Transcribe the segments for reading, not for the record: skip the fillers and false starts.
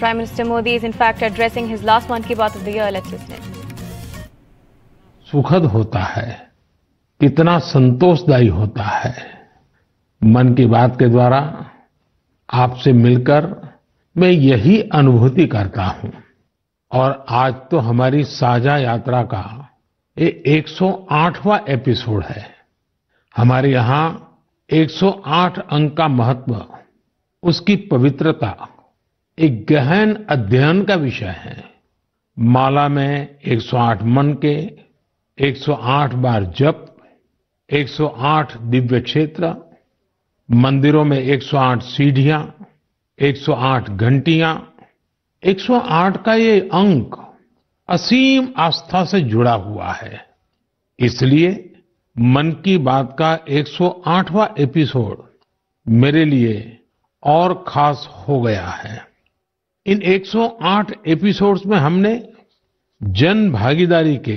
Prime Minister Modi is in fact addressing his last Mann Ki Baat of the year. Let's listen. सुखद होता है, कितना संतोषदायी होता है मन की बात के द्वारा आपसे मिलकर मैं यही अनुभूति करता हूं। और आज तो हमारी साझा यात्रा का ये 108वां एपिसोड है। हमारे यहाँ 108 अंक का महत्व, उसकी पवित्रता एक गहन अध्ययन का विषय है। माला में 108 मन के, 108 बार जप, 108 दिव्य क्षेत्र, मंदिरों में 108 सीढ़ियां, 108 घंटियां, 108 का ये अंक असीम आस्था से जुड़ा हुआ है। इसलिए मन की बात का 108वां एपिसोड मेरे लिए और खास हो गया है। इन 108 एपिसोड्स में हमने जन भागीदारी के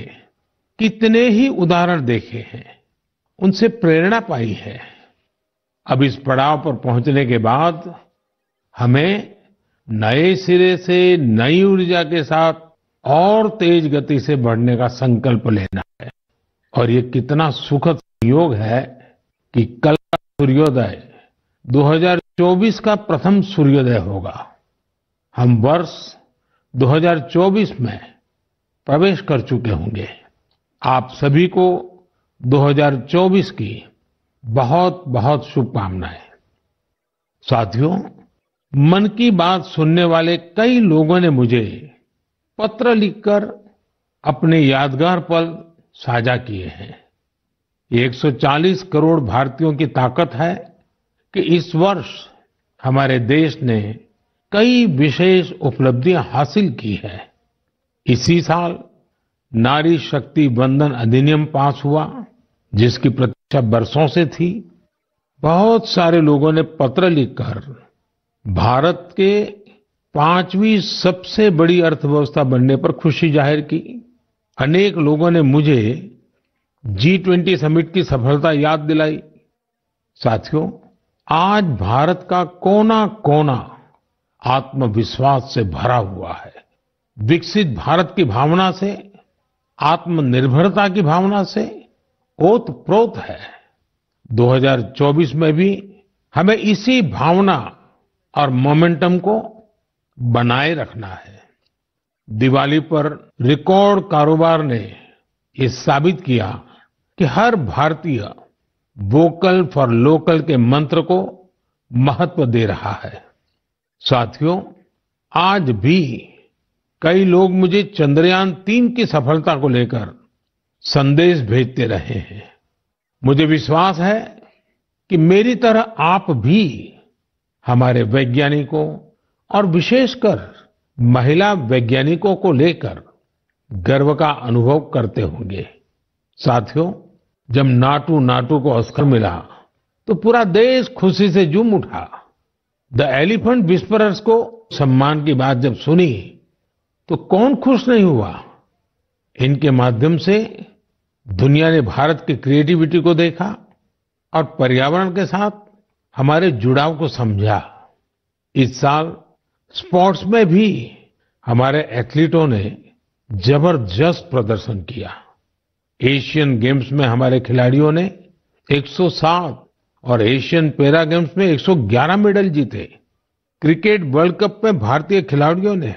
कितने ही उदाहरण देखे हैं, उनसे प्रेरणा पाई है। अब इस पड़ाव पर पहुंचने के बाद हमें नए सिरे से नई ऊर्जा के साथ और तेज गति से बढ़ने का संकल्प लेना है। और ये कितना सुखद योग है कि कल का सूर्योदय 2024 का प्रथम सूर्योदय होगा। हम वर्ष 2024 में प्रवेश कर चुके होंगे। आप सभी को 2024 की बहुत बहुत शुभकामनाएं। साथियों, मन की बात सुनने वाले कई लोगों ने मुझे पत्र लिखकर अपने यादगार पल साझा किए हैं। ये 140 करोड़ भारतीयों की ताकत है कि इस वर्ष हमारे देश ने कई विशेष उपलब्धियां हासिल की है। इसी साल नारी शक्ति वंदन अधिनियम पास हुआ, जिसकी प्रतीक्षा बरसों से थी। बहुत सारे लोगों ने पत्र लिखकर भारत के 5वीं सबसे बड़ी अर्थव्यवस्था बनने पर खुशी जाहिर की। अनेक लोगों ने मुझे G20 समिट की सफलता याद दिलाई। साथियों, आज भारत का कोना कोना आत्मविश्वास से भरा हुआ है। विकसित भारत की भावना से, आत्मनिर्भरता की भावना से ओतप्रोत है। 2024 में भी हमें इसी भावना और मोमेंटम को बनाए रखना है। दिवाली पर रिकॉर्ड कारोबार ने ये साबित किया कि हर भारतीय वोकल फॉर लोकल के मंत्र को महत्व दे रहा है। साथियों, आज भी कई लोग मुझे चंद्रयान 3 की सफलता को लेकर संदेश भेजते रहे हैं। मुझे विश्वास है कि मेरी तरह आप भी हमारे वैज्ञानिकों और विशेषकर महिला वैज्ञानिकों को लेकर गर्व का अनुभव करते होंगे। साथियों, जब नाटू नाटू को ऑस्कर मिला तो पूरा देश खुशी से झूम उठा। द एलिफेंट विस्परर्स को सम्मान की बात जब सुनी तो कौन खुश नहीं हुआ। इनके माध्यम से दुनिया ने भारत की क्रिएटिविटी को देखा और पर्यावरण के साथ हमारे जुड़ाव को समझा। इस साल स्पोर्ट्स में भी हमारे एथलीटों ने जबरदस्त प्रदर्शन किया। एशियन गेम्स में हमारे खिलाड़ियों ने 107 और एशियन पैरा गेम्स में 111 मेडल जीते। क्रिकेट वर्ल्ड कप में भारतीय खिलाड़ियों ने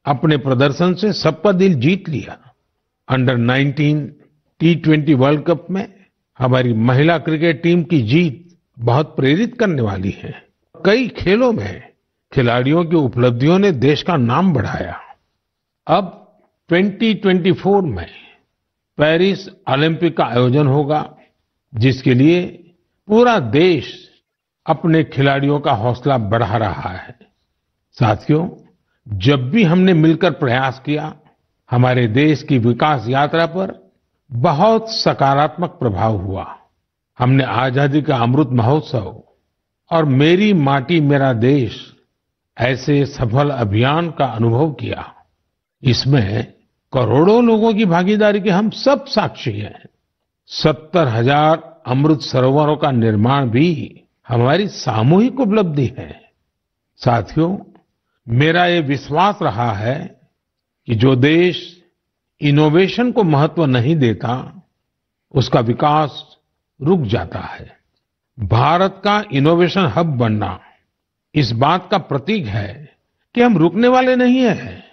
अपने प्रदर्शन से सबका दिल जीत लिया। अंडर 19 T20 वर्ल्ड कप में हमारी महिला क्रिकेट टीम की जीत बहुत प्रेरित करने वाली है। कई खेलों में खिलाड़ियों की उपलब्धियों ने देश का नाम बढ़ाया। अब 2024 में पेरिस ओलंपिक का आयोजन होगा, जिसके लिए पूरा देश अपने खिलाड़ियों का हौसला बढ़ा रहा है। साथियों, जब भी हमने मिलकर प्रयास किया, हमारे देश की विकास यात्रा पर बहुत सकारात्मक प्रभाव हुआ। हमने आजादी का अमृत महोत्सव और मेरी माटी मेरा देश ऐसे सफल अभियान का अनुभव किया। इसमें करोड़ों लोगों की भागीदारी के हम सब साक्षी हैं। 70,000 अमृत सरोवरों का निर्माण भी हमारी सामूहिक उपलब्धि है। साथियों, मेरा ये विश्वास रहा है कि जो देश इनोवेशन को महत्व नहीं देता, उसका विकास रुक जाता है। भारत का इनोवेशन हब बनना इस बात का प्रतीक है कि हम रुकने वाले नहीं हैं।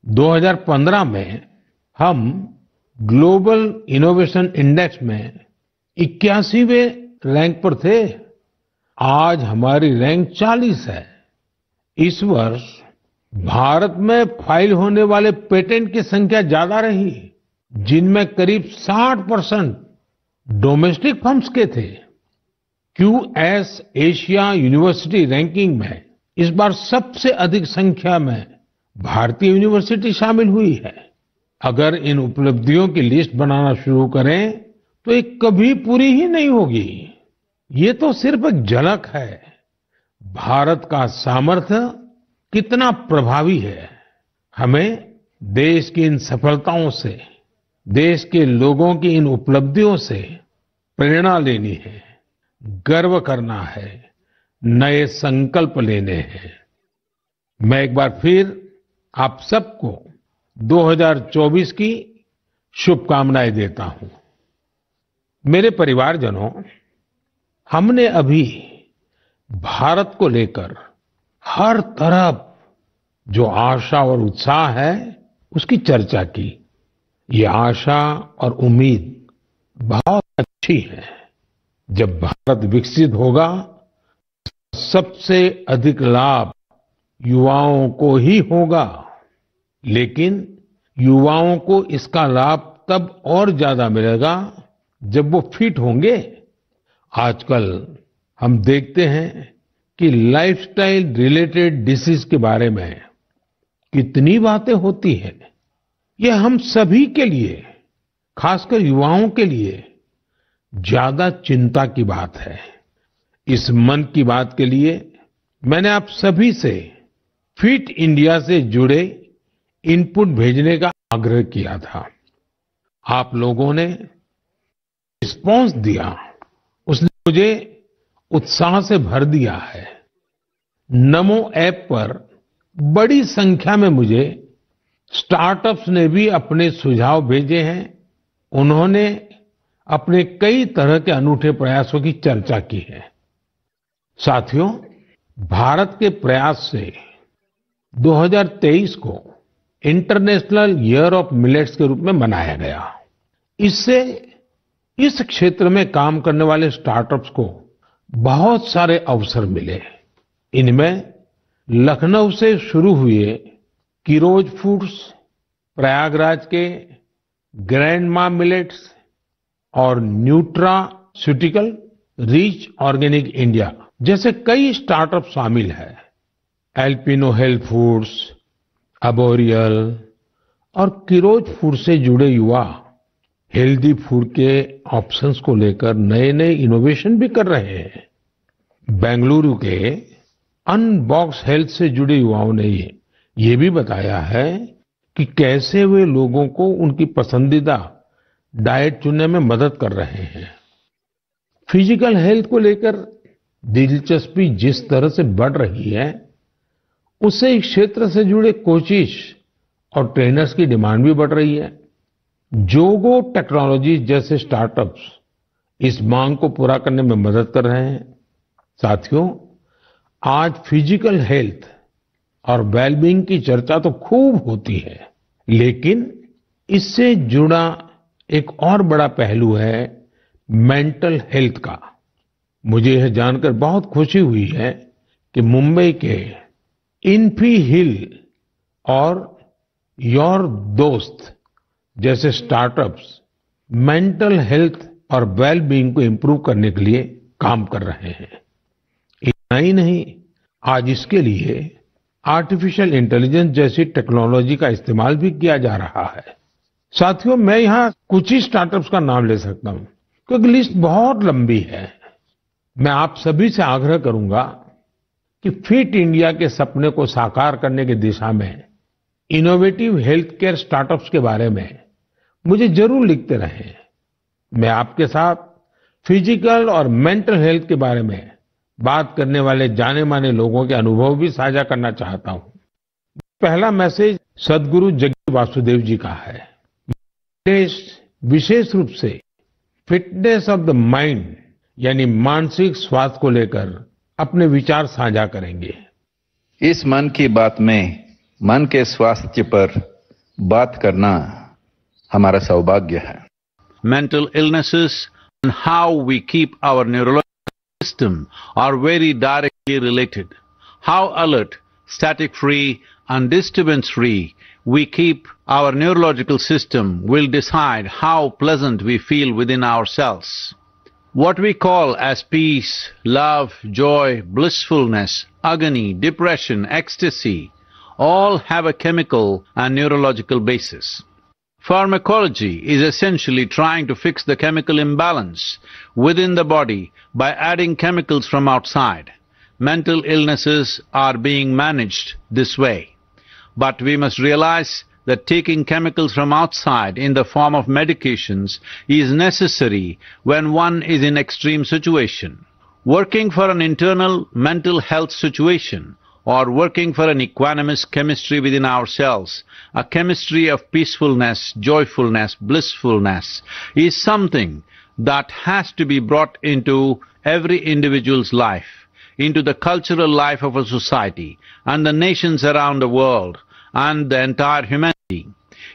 2015 में हम ग्लोबल इनोवेशन इंडेक्स में 81वें रैंक पर थे। आज हमारी रैंक 40 है। इस वर्ष भारत में फाइल होने वाले पेटेंट की संख्या ज्यादा रही, जिनमें करीब 60% डोमेस्टिक फर्म्स के थे। क्यूएस एशिया यूनिवर्सिटी रैंकिंग में इस बार सबसे अधिक संख्या में भारतीय यूनिवर्सिटी शामिल हुई है। अगर इन उपलब्धियों की लिस्ट बनाना शुरू करें तो ये कभी पूरी ही नहीं होगी। ये तो सिर्फ एक झलक है। भारत का सामर्थ्य कितना प्रभावी है। हमें देश की इन सफलताओं से, देश के लोगों की इन उपलब्धियों से प्रेरणा लेनी है, गर्व करना है, नए संकल्प लेने हैं। मैं एक बार फिर आप सबको 2024 की शुभकामनाएं देता हूं। मेरे परिवारजनों, हमने अभी भारत को लेकर हर तरफ जो आशा और उत्साह है, उसकी चर्चा की। ये आशा और उम्मीद बहुत अच्छी है। जब भारत विकसित होगा, सबसे अधिक लाभ युवाओं को ही होगा। लेकिन युवाओं को इसका लाभ तब और ज्यादा मिलेगा जब वो फिट होंगे। आजकल हम देखते हैं कि लाइफस्टाइल रिलेटेड डिसीज के बारे में कितनी बातें होती हैं। ये हम सभी के लिए, खासकर युवाओं के लिए ज्यादा चिंता की बात है। इस मन की बात के लिए मैंने आप सभी से फिट इंडिया से जुड़े इनपुट भेजने का आग्रह किया था। आप लोगों ने रिस्पॉन्स दिया, उसने मुझे उत्साह से भर दिया है। नमो ऐप पर बड़ी संख्या में मुझे स्टार्टअप्स ने भी अपने सुझाव भेजे हैं। उन्होंने अपने कई तरह के अनूठे प्रयासों की चर्चा की है। साथियों, भारत के प्रयास से 2023 को इंटरनेशनल ईयर ऑफ मिलेट्स के रूप में मनाया गया। इससे इस क्षेत्र में काम करने वाले स्टार्टअप्स को बहुत सारे अवसर मिले। इनमें लखनऊ से शुरू हुए किरोज फूड्स, प्रयागराज के ग्रैंडमा मिलेट्स और न्यूट्रास्यूटिकल रिच ऑर्गेनिक इंडिया जैसे कई स्टार्टअप शामिल हैं। एल्पिनो हेल्थ फूड्स, अबोरियल और किरोज फूड से जुड़े युवा हेल्दी फूड के ऑप्शंस को लेकर नए नए इनोवेशन भी कर रहे हैं। बेंगलुरु के अनबॉक्स हेल्थ से जुड़े युवाओं ने ये भी बताया है कि कैसे वे लोगों को उनकी पसंदीदा डाइट चुनने में मदद कर रहे हैं। फिजिकल हेल्थ को लेकर दिलचस्पी जिस तरह से बढ़ रही है, उससे इस क्षेत्र से जुड़े कोचेस और ट्रेनर्स की डिमांड भी बढ़ रही है। जोगो टेक्नोलॉजी जैसे स्टार्टअप्स इस मांग को पूरा करने में मदद कर रहे हैं। साथियों, आज फिजिकल हेल्थ और वेलबींग की चर्चा तो खूब होती है, लेकिन इससे जुड़ा एक और बड़ा पहलू है मेंटल हेल्थ का। मुझे यह जानकर बहुत खुशी हुई है कि मुंबई के इन्फी हिल और योर दोस्त जैसे स्टार्टअप्स मेंटल हेल्थ और वेलबींग को इंप्रूव करने के लिए काम कर रहे हैं। इतना ही नहीं, आज इसके लिए आर्टिफिशियल इंटेलिजेंस जैसी टेक्नोलॉजी का इस्तेमाल भी किया जा रहा है। साथियों, मैं यहाँ कुछ ही स्टार्टअप्स का नाम ले सकता हूँ क्योंकि लिस्ट बहुत लंबी है। मैं आप सभी से आग्रह करूंगा कि फिट इंडिया के सपने को साकार करने की दिशा में इनोवेटिव हेल्थ केयर स्टार्टअप्स के बारे में मुझे जरूर लिखते रहें। मैं आपके साथ फिजिकल और मेंटल हेल्थ के बारे में बात करने वाले जाने माने लोगों के अनुभव भी साझा करना चाहता हूं। पहला मैसेज सद्गुरु जग्गी वासुदेव जी का है। विशेष रूप से फिटनेस ऑफ द माइंड यानी मानसिक स्वास्थ्य को लेकर अपने विचार साझा करेंगे। इस मन की बात में मन के स्वास्थ्य पर बात करना हमारा सौभाग्य है। Mental illnesses and how we keep our neurological system are very directly related. How alert, static-free and disturbance-free we keep our neurological system will decide how pleasant we feel within ourselves. What we call as peace, love, joy, blissfulness, agony, depression, ecstasy, all have a chemical and neurological basis. Pharmacology is essentially trying to fix the chemical imbalance within the body by adding chemicals from outside. Mental illnesses are being managed this way. But we must realize that taking chemicals from outside in the form of medications is necessary when one is in extreme situation. Working for an internal mental health situation or working for an equanimous chemistry within ourselves, a chemistry of peacefulness, joyfulness, blissfulness, is something that has to be brought into every individual's life, into the cultural life of a society and the nations around the world and the entire humanity.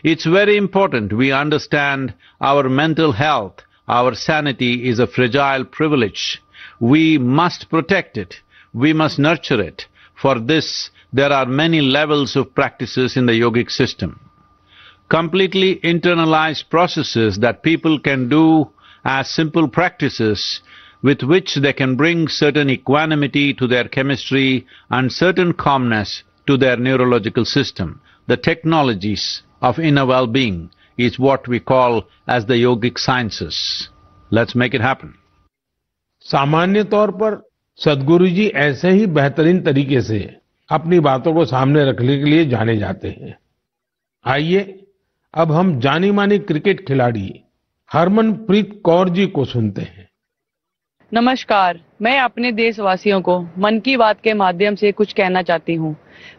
It's very important we understand our mental health, our sanity is a fragile privilege. We must protect it, we must nurture it. For this, there are many levels of practices in the yogic system. Completely internalized processes that people can do as simple practices with which they can bring certain equanimity to their chemistry and certain calmness to their neurological system. The technologies of inner well-being is what we call as the yogic sciences. Let's make it happen. सामान्य तौर पर सद्गुरु जी ऐसे ही बेहतरीन तरीके से अपनी बातों को सामने रखने के लिए जाने जाते हैं। आइए अब हम जानी मानी क्रिकेट खिलाड़ी हरमनप्रीत कौर जी को सुनते हैं। नमस्कार, मैं अपने देशवासियों को मन की बात के माध्यम से कुछ कहना चाहती हूँ।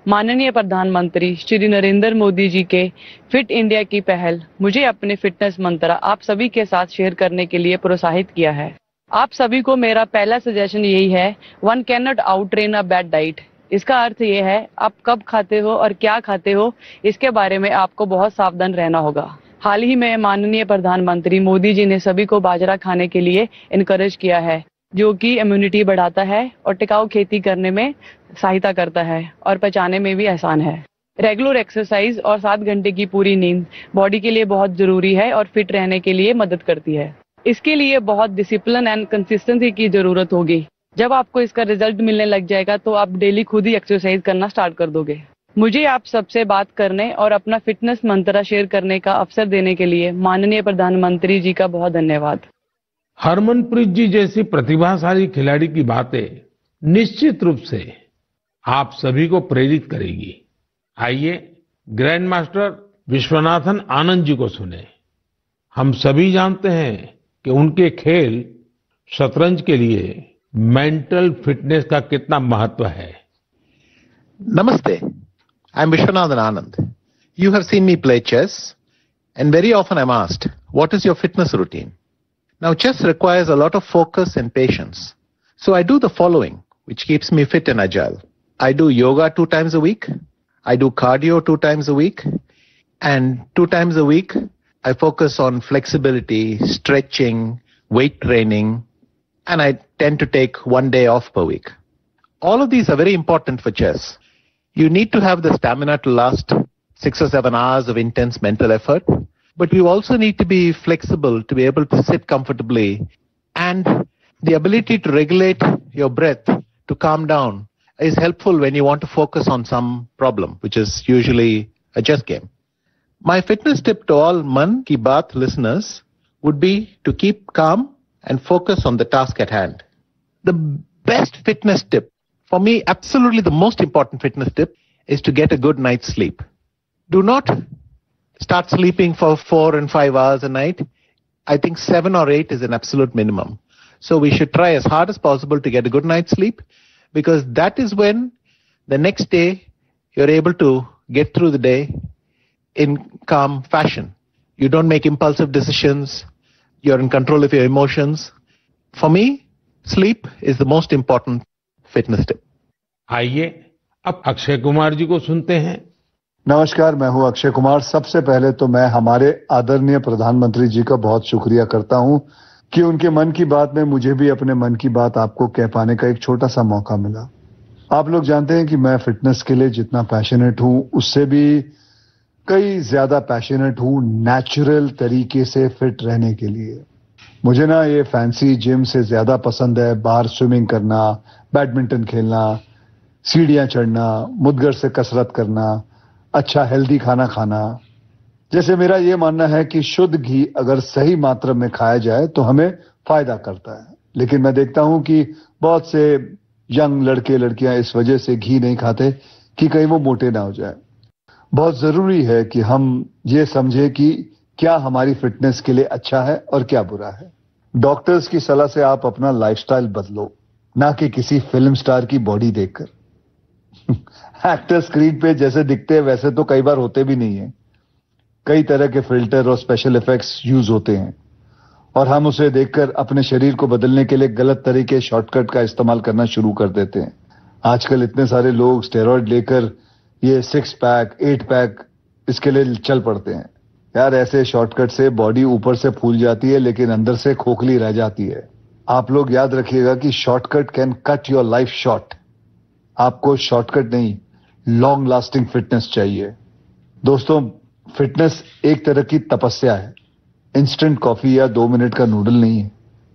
माननीय प्रधानमंत्री श्री नरेंद्र मोदी जी के फिट इंडिया की पहल मुझे अपने फिटनेस मंत्र आप सभी के साथ शेयर करने के लिए प्रोत्साहित किया है। आप सभी को मेरा पहला सजेशन यही है, one can not out train a bad diet. इसका अर्थ ये है, आप कब खाते हो और क्या खाते हो, इसके बारे में आपको बहुत सावधान रहना होगा। हाल ही में माननीय प्रधानमंत्री मोदी जी ने सभी को बाजरा खाने के लिए इनकरेज किया है, जो कि इम्यूनिटी बढ़ाता है और टिकाऊ खेती करने में सहायता करता है और पचाने में भी आसान है। रेगुलर एक्सरसाइज और 7 घंटे की पूरी नींद बॉडी के लिए बहुत जरूरी है और फिट रहने के लिए मदद करती है। इसके लिए बहुत डिसिप्लिन एंड कंसिस्टेंसी की जरूरत होगी। जब आपको इसका रिजल्ट मिलने लग जाएगा तो आप डेली खुद ही एक्सरसाइज करना स्टार्ट कर दोगे। मुझे आप सबसे बात करने और अपना फिटनेस मंत्र शेयर करने का अवसर देने के लिए माननीय प्रधानमंत्री जी का बहुत धन्यवाद। हरमनप्रीत जी जैसी प्रतिभाशाली खिलाड़ी की बातें निश्चित रूप से आप सभी को प्रेरित करेगी। आइए ग्रैंड मास्टर विश्वनाथन आनंद जी को सुने। हम सभी जानते हैं कि उनके खेल शतरंज के लिए मेंटल फिटनेस का कितना महत्व है। Namaste. I'm Vishwanathan Anand. You have seen me play chess, and very often I'm asked, what is your fitness routine? Now, chess requires a lot of focus and patience. So I do the following, which keeps me fit and agile. I do yoga 2 times a week. I do cardio 2 times a week. And 2 times a week, I focus on flexibility, stretching, weight training, and I tend to take 1 day off per week. All of these are very important for chess. You need to have the stamina to last 6 or 7 hours of intense mental effort, but you also need to be flexible to be able to sit comfortably, and the ability to regulate your breath to calm down is helpful when you want to focus on some problem, which is usually a chess game. My fitness tip to all Man Ki Baat listeners would be to keep calm and focus on the task at hand. The best fitness tip, for me, absolutely the most important fitness tip, is to get a good night's sleep. Do not start sleeping for 4 and 5 hours a night. I think 7 or 8 is an absolute minimum. So we should try as hard as possible to get a good night's sleep, because that is when the next day you're able to get through the day in calm fashion. You don't make impulsive decisions. You're in control of your emotions. For me, sleep is the most important fitness tip. आइए अब अक्षय कुमार जी को सुनते हैं। नमस्कार, मैं हूं अक्षय कुमार। सबसे पहले तो मैं हमारे आदरणीय प्रधानमंत्री जी का बहुत शुक्रिया करता हूं कि उनके मन की बात में मुझे भी अपने मन की बात आपको कह पाने का एक छोटा सा मौका मिला। आप लोग जानते हैं कि मैं फिटनेस के लिए जितना पैशनेट हूं, उससे भी कई ज्यादा पैशनेट हूं नेचुरल तरीके से फिट रहने के लिए। मुझे ना ये फैंसी जिम से ज्यादा पसंद है बाहर स्विमिंग करना, बैडमिंटन खेलना, सीढ़ियां चढ़ना, मुद्गर से कसरत करना, अच्छा हेल्दी खाना खाना। जैसे मेरा ये मानना है कि शुद्ध घी अगर सही मात्रा में खाया जाए तो हमें फायदा करता है, लेकिन मैं देखता हूं कि बहुत से यंग लड़के लड़कियां इस वजह से घी नहीं खाते कि कहीं वो मोटे ना हो जाए। बहुत जरूरी है कि हम ये समझे कि क्या हमारी फिटनेस के लिए अच्छा है और क्या बुरा है। डॉक्टर्स की सलाह से आप अपना लाइफस्टाइल बदलो, ना कि किसी फिल्म स्टार की बॉडी देखकर। एक्टर स्क्रीन पे जैसे दिखते हैं वैसे तो कई बार होते भी नहीं है। कई तरह के फिल्टर और स्पेशल इफेक्ट्स यूज होते हैं और हम उसे देखकर अपने शरीर को बदलने के लिए गलत तरीके शॉर्टकट का इस्तेमाल करना शुरू कर देते हैं। आजकल इतने सारे लोग स्टेरॉइड लेकर ये 6 पैक 8 पैक इसके लिए चल पड़ते हैं। यार, ऐसे शॉर्टकट से बॉडी ऊपर से फूल जाती है लेकिन अंदर से खोखली रह जाती है। आप लोग याद रखिएगा कि shortcut can cut your life short. आपको शॉर्टकट नहीं, लॉन्ग लास्टिंग फिटनेस चाहिए। दोस्तों, फिटनेस एक तरह की तपस्या है, इंस्टेंट कॉफी या 2 मिनट का नूडल नहीं है।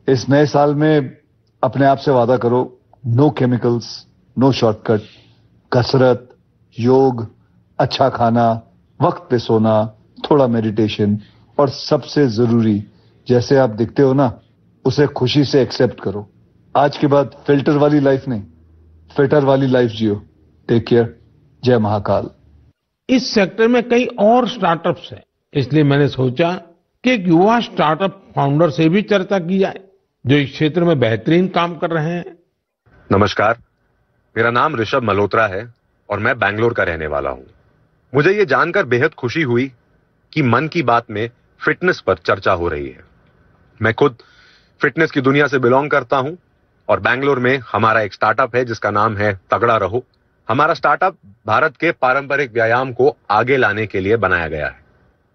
इस नए साल में अपने आप से वादा करो, नो केमिकल्स, नो शॉर्टकट, कसरत, योग, अच्छा खाना, वक्त पे सोना, थोड़ा मेडिटेशन और सबसे जरूरी, जैसे आप दिखते हो ना, उसे खुशी से एक्सेप्ट करो। आज के बाद फिल्टर वाली लाइफ नहीं, फिटर वाली लाइफ जियो। Take care. जय महाकाल। इस सेक्टर में कई और स्टार्टअप्स हैं, इसलिए मैंने सोचा कि एक युवा स्टार्टअप फाउंडर से भी चर्चा की जाए जो इस क्षेत्र में बेहतरीन काम कर रहे हैं। नमस्कार, मेरा नाम ऋषभ मल्होत्रा है और मैं बैंगलोर का रहने वाला हूं। मुझे ये जानकर बेहद खुशी हुई कि मन की बात में फिटनेस पर चर्चा हो रही है। मैं खुद फिटनेस की दुनिया से बिलोंग करता हूं और बैंगलोर में हमारा एक स्टार्टअप है जिसका नाम है तगड़ा रहो। हमारा स्टार्टअप भारत के पारंपरिक व्यायाम को आगे लाने के लिए बनाया गया है।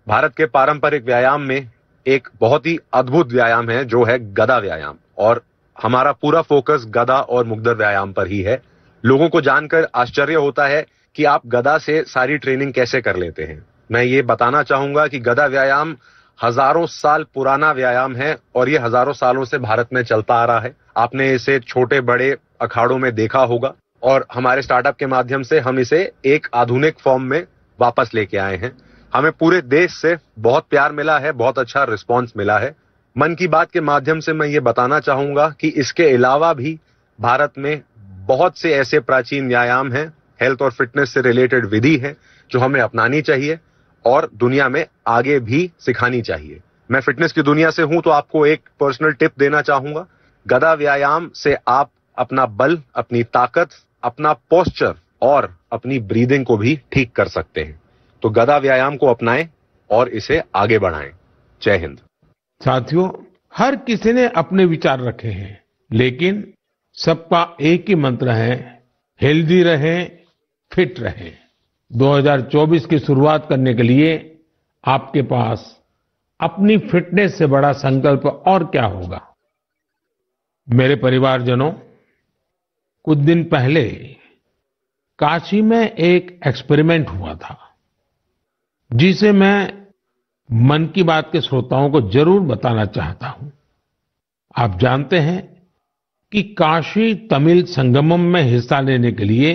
भारत के पारंपरिक व्यायाम में एक बहुत ही अद्भुत व्यायाम है जो है गदा व्यायाम, और हमारा पूरा फोकस गदा और मुग्दर व्यायाम पर ही है। लोगों को जानकर आश्चर्य होता है कि आप गदा से सारी ट्रेनिंग कैसे कर लेते हैं। मैं ये बताना चाहूंगा कि गदा व्यायाम हजारों साल पुराना व्यायाम है और ये हजारों सालों से भारत में चलता आ रहा है। आपने इसे छोटे बड़े अखाड़ों में देखा होगा और हमारे स्टार्टअप के माध्यम से हम इसे एक आधुनिक फॉर्म में वापस लेके आए हैं। हमें पूरे देश से बहुत प्यार मिला है, बहुत अच्छा रिस्पांस मिला है। मन की बात के माध्यम से मैं ये बताना चाहूंगा कि इसके अलावा भी भारत में बहुत से ऐसे प्राचीन व्यायाम हैं, हेल्थ और फिटनेस से रिलेटेड विधि है जो हमें अपनानी चाहिए और दुनिया में आगे भी सिखानी चाहिए। मैं फिटनेस की दुनिया से हूं तो आपको एक पर्सनल टिप देना चाहूंगा। गदा व्यायाम से आप अपना बल, अपनी ताकत, अपना पोस्चर और अपनी ब्रीदिंग को भी ठीक कर सकते हैं। तो गदा व्यायाम को अपनाएं और इसे आगे बढ़ाएं। जय हिंद। साथियों, हर किसी ने अपने विचार रखे हैं, लेकिन सबका एक ही मंत्र है, हेल्दी रहें, फिट रहें। 2024 की शुरुआत करने के लिए आपके पास अपनी फिटनेस से बड़ा संकल्प और क्या होगा। मेरे परिवारजनों, कुछ दिन पहले काशी में एक एक्सपेरिमेंट हुआ था जिसे मैं मन की बात के श्रोताओं को जरूर बताना चाहता हूं। आप जानते हैं कि काशी तमिल संगमम में हिस्सा लेने के लिए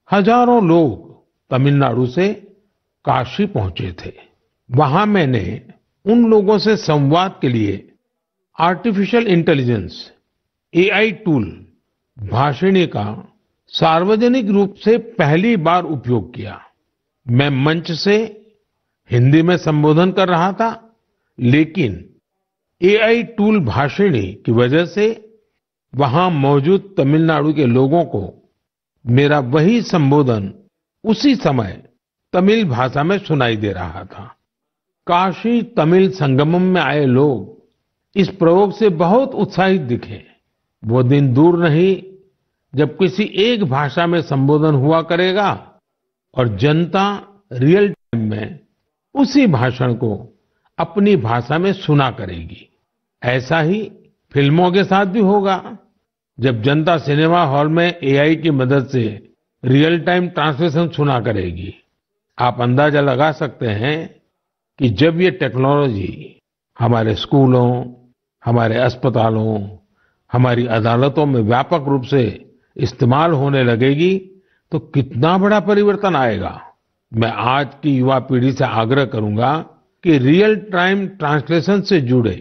हजारों लोग तमिलनाडु से काशी पहुंचे थे। वहां मैंने उन लोगों से संवाद के लिए artificial intelligence AI tool Bhashini का सार्वजनिक रूप से पहली बार उपयोग किया। मैं मंच से हिंदी में संबोधन कर रहा था, लेकिन एआई टूल भाषिणी की वजह से वहां मौजूद तमिलनाडु के लोगों को मेरा वही संबोधन उसी समय तमिल भाषा में सुनाई दे रहा था। काशी तमिल संगमम में आए लोग इस प्रयोग से बहुत उत्साहित दिखे। वो दिन दूर नहीं जब किसी एक भाषा में संबोधन हुआ करेगा और जनता रियल टाइम में उसी भाषण को अपनी भाषा में सुना करेगी। ऐसा ही फिल्मों के साथ भी होगा। जब जनता सिनेमा हॉल में एआई की मदद से रियल टाइम ट्रांसलेशन सुना करेगी, आप अंदाजा लगा सकते हैं कि जब ये टेक्नोलॉजी हमारे स्कूलों, हमारे अस्पतालों, हमारी अदालतों में व्यापक रूप से इस्तेमाल होने लगेगी तो कितना बड़ा परिवर्तन आएगा। मैं आज की युवा पीढ़ी से आग्रह करूंगा कि रियल टाइम ट्रांसलेशन से जुड़े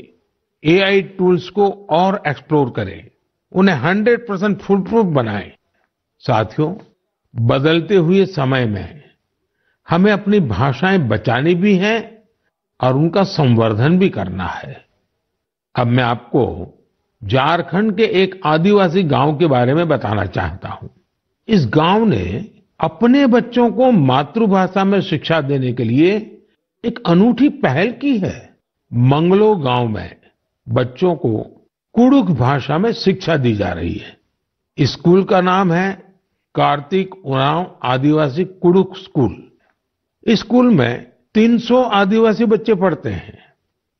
एआई टूल्स को और एक्सप्लोर करें, उन्हें 100% फुल प्रूफ बनाएं। साथियों, बदलते हुए समय में हमें अपनी भाषाएं बचानी भी हैं और उनका संवर्धन भी करना है। अब मैं आपको झारखंड के एक आदिवासी गांव के बारे में बताना चाहता हूं। इस गांव ने अपने बच्चों को मातृभाषा में शिक्षा देने के लिए एक अनूठी पहल की है। मंगलो गांव में बच्चों को कुडुख भाषा में शिक्षा दी जा रही है। इस स्कूल का नाम है कार्तिक उरांव आदिवासी कुडुख स्कूल। इस स्कूल में 300 आदिवासी बच्चे पढ़ते हैं।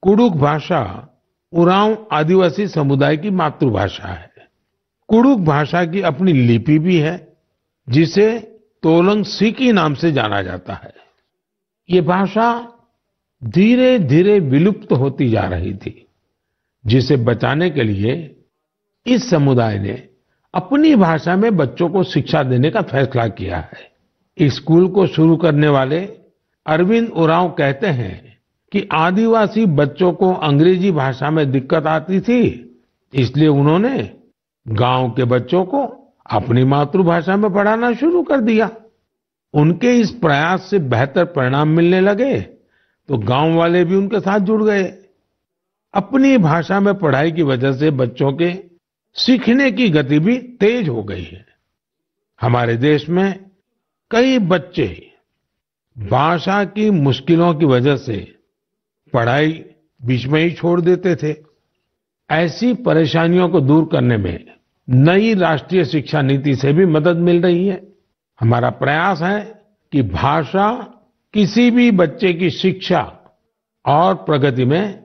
कुडुख भाषा उरांव आदिवासी समुदाय की मातृभाषा है। कुडुख भाषा की अपनी लिपि भी है, जिसे तोलंग सिकी नाम से जाना जाता है। ये भाषा धीरे धीरे विलुप्त होती जा रही थी, जिसे बचाने के लिए इस समुदाय ने अपनी भाषा में बच्चों को शिक्षा देने का फैसला किया है। इस स्कूल को शुरू करने वाले अरविंद उरांव कहते हैं कि आदिवासी बच्चों को अंग्रेजी भाषा में दिक्कत आती थी, इसलिए उन्होंने गांव के बच्चों को अपनी मातृभाषा में पढ़ाना शुरू कर दिया। उनके इस प्रयास से बेहतर परिणाम मिलने लगे तो गांव वाले भी उनके साथ जुड़ गए। अपनी भाषा में पढ़ाई की वजह से बच्चों के सीखने की गति भी तेज हो गई है। हमारे देश में कई बच्चे भाषा की मुश्किलों की वजह से पढ़ाई बीच में ही छोड़ देते थे। ऐसी परेशानियों को दूर करने में नई राष्ट्रीय शिक्षा नीति से भी मदद मिल रही है। हमारा प्रयास है कि भाषा किसी भी बच्चे की शिक्षा और प्रगति में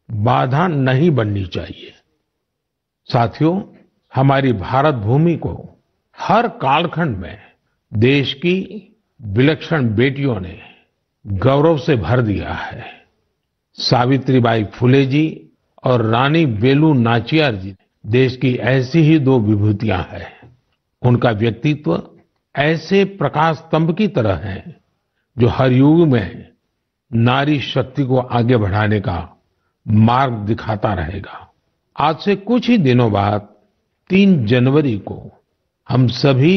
बाधा नहीं बननी चाहिए। साथियों, हमारी भारत भूमि को हर कालखंड में देश की विलक्षण बेटियों ने गौरव से भर दिया है। सावित्रीबाई फुले जी और रानी वेलु नाचियार जी देश की ऐसी ही दो विभूतियां हैं। उनका व्यक्तित्व ऐसे प्रकाश स्तंभ की तरह है जो हर युग में नारी शक्ति को आगे बढ़ाने का मार्ग दिखाता रहेगा। आज से कुछ ही दिनों बाद 3 जनवरी को हम सभी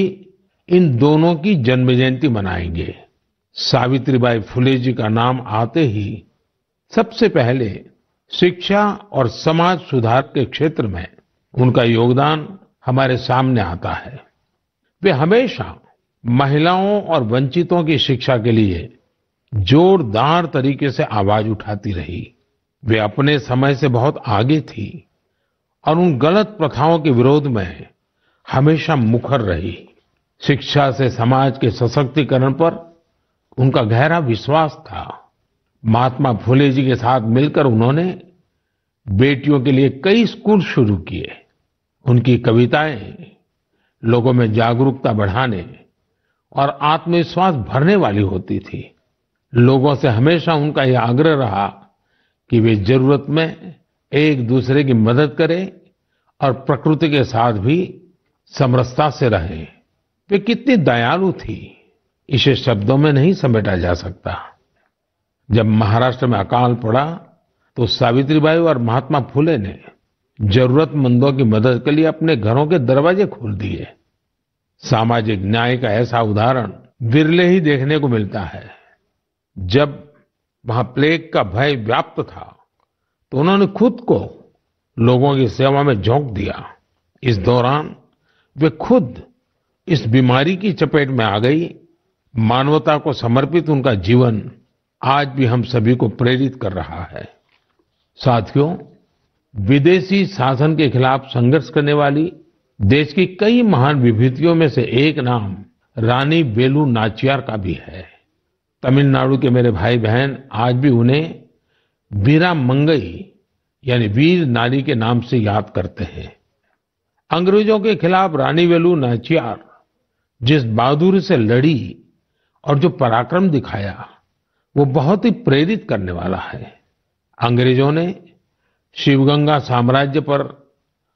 इन दोनों की जन्म जयंती मनाएंगे। सावित्रीबाई फुले जी का नाम आते ही सबसे पहले शिक्षा और समाज सुधार के क्षेत्र में उनका योगदान हमारे सामने आता है। वे हमेशा महिलाओं और वंचितों की शिक्षा के लिए जोरदार तरीके से आवाज उठाती रही। वे अपने समय से बहुत आगे थी और उन गलत प्रथाओं के विरोध में हमेशा मुखर रही। शिक्षा से समाज के सशक्तिकरण पर उनका गहरा विश्वास था। महात्मा फुले जी के साथ मिलकर उन्होंने बेटियों के लिए कई स्कूल शुरू किए। उनकी कविताएं लोगों में जागरूकता बढ़ाने और आत्मविश्वास भरने वाली होती थी। लोगों से हमेशा उनका यह आग्रह रहा कि वे जरूरत में एक दूसरे की मदद करें और प्रकृति के साथ भी समरसता से रहें। वे कितनी दयालु थी, इसे शब्दों में नहीं समेटा जा सकता। जब महाराष्ट्र में अकाल पड़ा तो सावित्रीबाई और महात्मा फुले ने जरूरतमंदों की मदद के लिए अपने घरों के दरवाजे खोल दिए। सामाजिक न्याय का ऐसा उदाहरण विरले ही देखने को मिलता है। जब वहां प्लेग का भय व्याप्त था तो उन्होंने खुद को लोगों की सेवा में झोंक दिया। इस दौरान वे खुद इस बीमारी की चपेट में आ गई मानवता को समर्पित उनका जीवन आज भी हम सभी को प्रेरित कर रहा है। साथियों, विदेशी शासन के खिलाफ संघर्ष करने वाली देश की कई महान विभूतियों में से एक नाम रानी वेलु नाचियार का भी है। तमिलनाडु के मेरे भाई बहन आज भी उन्हें वीरा मंगई यानी वीर नारी के नाम से याद करते हैं। अंग्रेजों के खिलाफ रानी वेलु नाचियार जिस बहादुरी से लड़ी और जो पराक्रम दिखाया वो बहुत ही प्रेरित करने वाला है। अंग्रेजों ने शिवगंगा साम्राज्य पर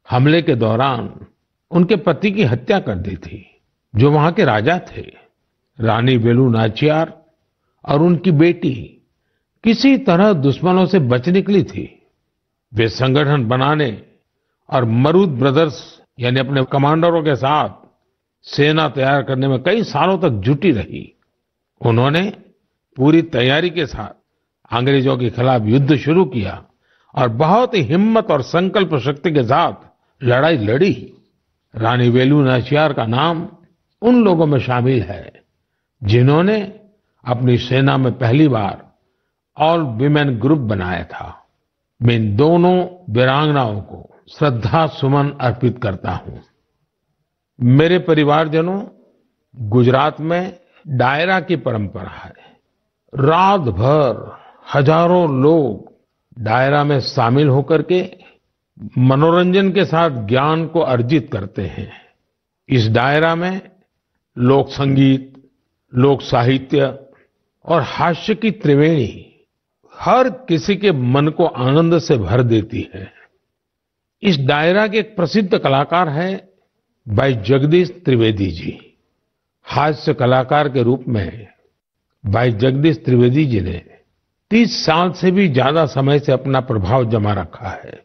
हमले के दौरान उनके पति की हत्या कर दी थी, जो वहां के राजा थे। रानी वेलु नाचियार और उनकी बेटी किसी तरह दुश्मनों से बच निकली थी। वे संगठन बनाने और मरूद ब्रदर्स यानी अपने कमांडरों के साथ सेना तैयार करने में कई सालों तक जुटी रही। उन्होंने पूरी तैयारी के साथ अंग्रेजों के खिलाफ युद्ध शुरू किया और बहुत ही हिम्मत और संकल्प शक्ति के साथ लड़ाई लड़ी। रानी वेलु नाचियार का नाम उन लोगों में शामिल है जिन्होंने अपनी सेना में पहली बार ऑल विमेन ग्रुप बनाया था। मैं इन दोनों वीरांगनाओं को श्रद्धा सुमन अर्पित करता हूं। मेरे परिवारजनों, गुजरात में डायरा की परंपरा है। रात भर हजारों लोग डायरा में शामिल होकर के मनोरंजन के साथ ज्ञान को अर्जित करते हैं। इस डायरा में लोक संगीत, लोक साहित्य और हास्य की त्रिवेणी हर किसी के मन को आनंद से भर देती है। इस डायरा के एक प्रसिद्ध कलाकार हैं भाई जगदीश त्रिवेदी जी। हास्य कलाकार के रूप में भाई जगदीश त्रिवेदी जी ने 30 साल से भी ज्यादा समय से अपना प्रभाव जमा रखा है।